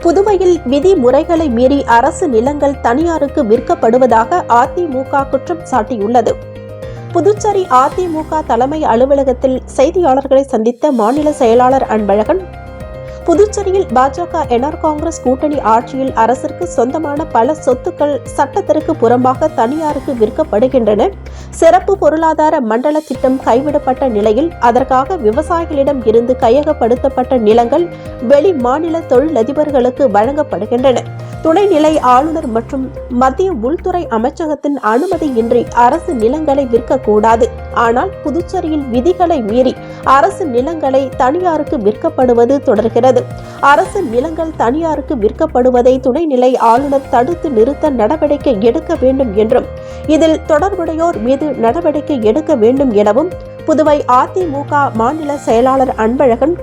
புதுவையில் விதிமுறைகளை மீறி அரசு நிலங்கள் தனியாருக்கு விற்கப்படுவதாக அதிமுக குற்றம் சாட்டியுள்ளது. புதுச்சேரி அதிமுக தலைமை அலுவலகத்தில் செய்தியாளர்களை சந்தித்த மாநில செயலாளர் அன்பழகன், புதுச்சேரியில் பாஜக என்ஆர் காங்கிரஸ் கூட்டணி ஆட்சியில் அரசிற்கு சொந்தமான பல சொத்துக்கள் சட்டத்திற்கு புறம்பாக தனியாருக்கு விற்கப்படுகின்றன. சிறப்பு பொருளாதார மண்டல திட்டம் கைவிடப்பட்ட நிலையில் அதற்காக விவசாயிகளிடம் இருந்து கையகப்படுத்தப்பட்ட நிலங்கள் வெளி மாநில தொழிலதிபர்களுக்கு வழங்கப்படுகின்றன. துணைநிலை ஆளுநர் மற்றும் மத்திய உள்துறை அமைச்சகத்தின் அனுமதியின்றி அரசு நிலங்களை விற்கக்கூடாது. ஆனால் புதுச்சேரியில் விதிகளை மீறி அரசு நிலங்களை தனியாருக்கு விற்கப்படுவது தொடர்கிறது. அரசு நிலங்கள் தனியாருக்கு விற்கப்படுவதை துணைநிலை ஆளுநர் தடுத்து நிறுத்த நடவடிக்கை எடுக்க வேண்டும் என்றும், இதில் தொடர்புடையோர் மீது நடவடிக்கை எடுக்க வேண்டும் எனவும் புதுவை அதிமுக மாநில செயலாளர் அன்பழகன்